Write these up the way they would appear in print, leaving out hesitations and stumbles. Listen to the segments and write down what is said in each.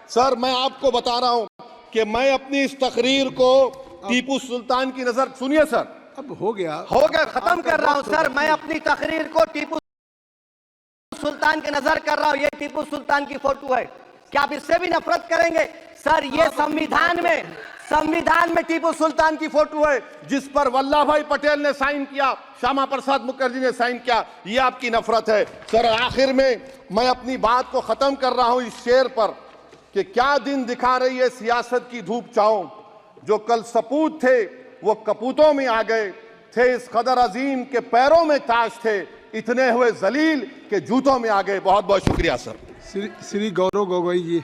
Sir मैं आपको बता रहा हूं कि मैं अपनी इस तकरीर को टीपू सुल्तान की नजर, सुनिए सर, अब हो गया, खत्म कर रहा हूं सर। मैं अपनी तकरीर को टीपू सुल्तान की नजर कर रहा हूं। ये टीपू सुल्तान की फोटो है, क्या आप इससे भी नफरत करेंगे? सर ये संविधान में टीपू सुल्तान की फोटो है जिस पर वल्लभ भाई पटेल ने साइन किया, श्यामा प्रसाद मुखर्जी ने साइन किया। ये आपकी नफरत है सर। आखिर में मैं अपनी बात को खत्म कर रहा हूं इस शेर पर कि क्या दिन दिखा रही है सियासत की धूप छांव। जो कल सपूत थे वो कपूतों में आ गए थे, इस कदर अजीम के पैरों में ताज थे, इतने हुए जलील के जूतों में आ गए। बहुत बहुत शुक्रिया सर। श्री गौरव गोगोई जी।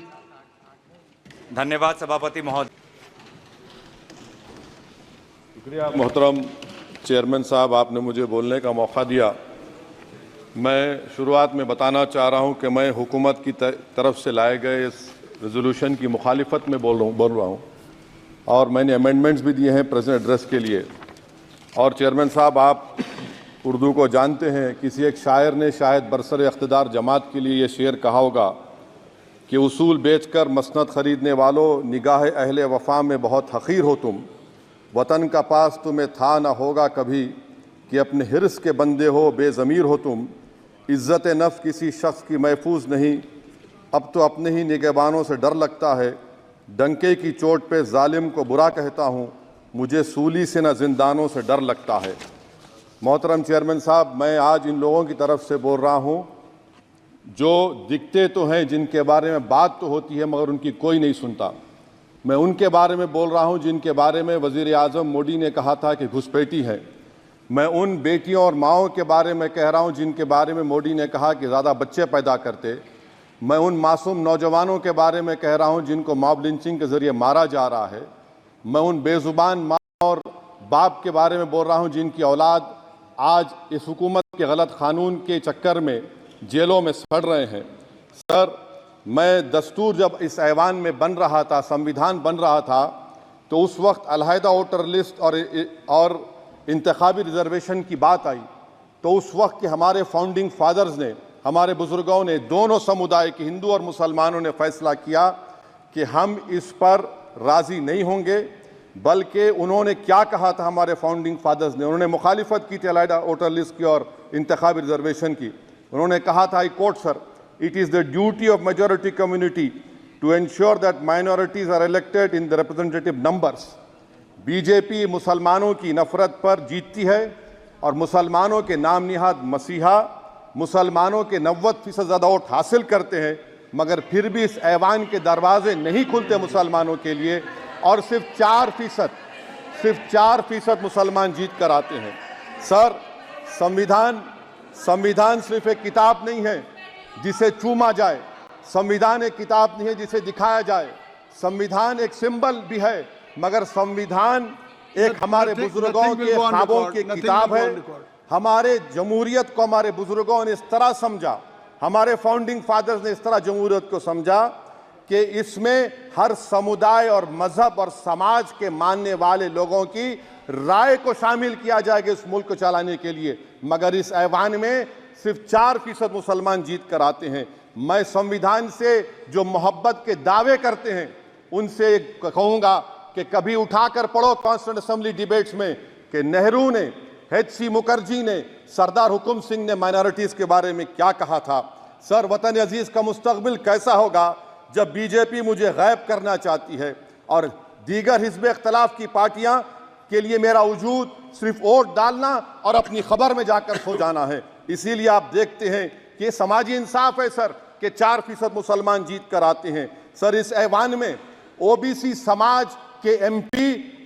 धन्यवाद सभापति महोदय। शुक्रिया मोहतरम चेयरमैन साहब, आपने मुझे बोलने का मौका दिया। मैं शुरुआत में बताना चाह रहा हूं कि मैं हुकूमत की तरफ से लाए गए इस रेजोल्यूशन की मुखालिफत में बोल रहा हूं और मैंने अमेंडमेंट्स भी दिए हैं प्रेजेंट एड्रेस के लिए। और चेयरमैन साहब, आप उर्दू को जानते हैं, किसी एक शायर ने शायद बरसर इख्तिदार जमात के लिए ये शेर कहा होगा कि उसूल बेचकर मसनद ख़रीदने वालों, निगाह अहले वफ़ा में बहुत हक़ीर हो तुम, वतन का पास तुम्हें था न होगा कभी, कि अपने हिर्स के बंदे हो बेज़मीर हो तुम, इज़्ज़त नफ्स किसी शख्स की महफूज नहीं, अब तो अपने ही निगहबानों से डर लगता है, डंके की चोट पे जालिम को बुरा कहता हूँ, मुझे सूली से न जिंदानों से डर लगता है। मोहतरम चेयरमैन साहब, मैं आज इन लोगों की तरफ से बोल रहा हूँ जो दिखते तो हैं, जिनके बारे में बात तो होती है मगर उनकी कोई नहीं सुनता। मैं उनके बारे में बोल रहा हूँ जिनके बारे में वज़ीर आज़म मोदी ने कहा था कि घुसपैठी है। मैं उन बेटियों और माओं के बारे में कह रहा हूँ जिनके बारे में मोदी ने कहा कि ज़्यादा बच्चे पैदा करते। मैं उन मासूम नौजवानों के बारे में कह रहा हूँ जिनको मॉब लिंचिंग के ज़रिए मारा जा रहा है। मैं उन बेज़ुबान माँ और बाप के बारे में बोल रहा हूँ जिनकी औलाद आज इस हुकूमत के गलत कानून के चक्कर में जेलों में सड़ रहे हैं। सर, मैं दस्तूर जब इस ऐवान में बन रहा था, संविधान बन रहा था, तो उस वक्त अलहदा वोटर लिस्ट और इंतखाबी रिजर्वेशन की बात आई तो उस वक्त के हमारे फाउंडिंग फादर्स ने, हमारे बुजुर्गों ने, दोनों समुदाय के हिंदू और मुसलमानों ने फैसला किया कि हम इस पर राज़ी नहीं होंगे। बल्कि उन्होंने क्या कहा था हमारे फाउंडिंग फादर्स ने, उन्होंने मुखालिफत की थी अलहदा वोटर लिस्ट की और इंतखाबी रिजर्वेशन की। उन्होंने कहा था, I quote sir, it is the duty of majority community to ensure that minorities are elected in the representative numbers. BJP मुसलमानों की नफरत पर जीतती है और मुसलमानों के नाम निहाद मसीहा मुसलमानों के 90% ज़्यादा वोट हासिल करते हैं, मगर फिर भी इस ऐवान के दरवाजे नहीं खुलते मुसलमानों के लिए और सिर्फ 4% मुसलमान जीत कर आते हैं। सर, संविधान सिर्फ एक किताब नहीं है जिसे चूमा जाए, संविधान एक किताब नहीं है जिसे दिखाया जाए, संविधान एक सिंबल भी है, मगर संविधान एक हमारे बुजुर्गों के ख्वाबों की किताब है। हमारे जमहूरियत को हमारे बुजुर्गों ने इस तरह समझा, हमारे फाउंडिंग फादर्स ने इस तरह जमहूरियत को समझा कि इसमें हर समुदाय और मजहब और समाज के मानने वाले लोगों की राय को शामिल किया जाएगा इस मुल्क को चलाने के लिए। मगर इस ऐवान में सिर्फ 4% मुसलमान जीत कर आते हैं। मैं संविधान से जो मोहब्बत के दावे करते हैं उनसे कहूँगा कि कभी उठाकर पढ़ो कॉन्स्टिट्यूएंट असेंबली डिबेट्स में कि नेहरू ने, HC मुखर्जी ने, सरदार हुकुम सिंह ने माइनॉरिटीज़ के बारे में क्या कहा था। सर, वतन अजीज़ का मुस्तकबिल कैसा होगा जब बीजेपी मुझे गायब करना चाहती है और दीगर हिज़्ब इख्तिलाफ की पार्टियां के लिए मेरा वजूद सिर्फ वोट डालना और अपनी खबर में जाकर सो जाना है। इसीलिए आप देखते हैं कि ये समाजी इंसाफ है सर कि 4% मुसलमान जीत कर आते हैं। सर, इस ऐवान में OBC समाज के MP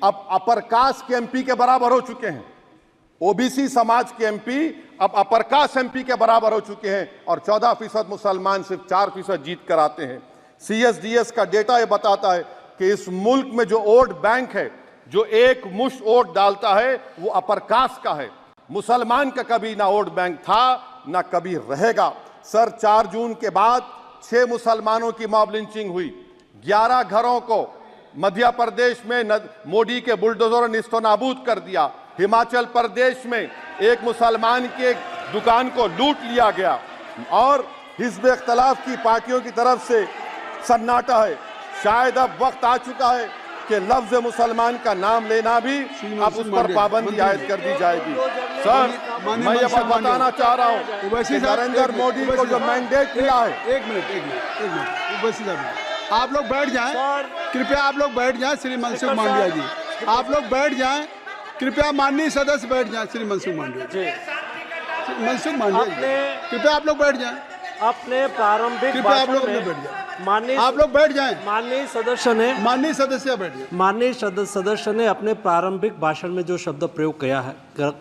अब अपर कास्ट के MP के बराबर हो चुके हैं। OBC समाज के MP अब अपर कास्ट MP के बराबर हो चुके हैं और 14% मुसलमान सिर्फ 4% जीत कर आते हैं। CSDS का डेटा ये बताता है कि इस मुल्क में जो वोट बैंक है, जो एक मुश्त वोट डालता है, वो अपर कास्ट का है। मुसलमान का कभी ना वोट बैंक था ना कभी रहेगा। सर, 4 जून के बाद 6 मुसलमानों की मॉब लिंचिंग हुई, 11 घरों को मध्य प्रदेश में मोदी के बुलडोजर ने निस्तो नाबूद कर दिया। हिमाचल प्रदेश में एक मुसलमान की एक दुकान को लूट लिया गया और हिज़्ब इख्तिलाफ की पार्टियों की तरफ से सन्नाटा है। शायद अब वक्त आ चुका है कि लफ्ज मुसलमान का नाम लेना भी अब उस पर पाबंदी आयद कर दी जाएगी। सर, मैं ये बात बताना चाह रहा हूँ कि नरेंद्र मोदी को जो मैंडेट मिला है। एक मिनट ओवैसी साहब, आप लोग बैठ जाएं, कृपया आप लोग बैठ जाएं। श्री मनसुख मांडविया जी, आप लोग बैठ जाएं, कृपया माननीय सदस्य बैठ जाएं। श्री मनसुख मांडविया जी, मनसुख मांडविया जी, कृपया आप लोग बैठ जाएं। अपने प्रारंभिक कृपया आप लोग भाषण अपने में बैठ जाएं। माननीय आप लोग बैठ जाएं। माननीय सदस्य ने माननीय सदस्य बैठ जाएं। माननीय सदस्य ने अपने प्रारंभिक भाषण में जो शब्द प्रयोग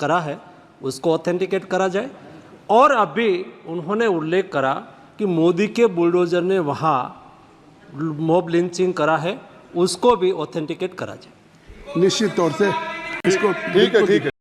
करा है उसको ऑथेंटिकेट करा जाए। और अभी उन्होंने उल्लेख करा कि मोदी के बुलडोजर ने वहाँ मॉब लिंचिंग करा है, उसको भी ऑथेंटिकेट करा जाए। निश्चित तौर से इसको ठीक है।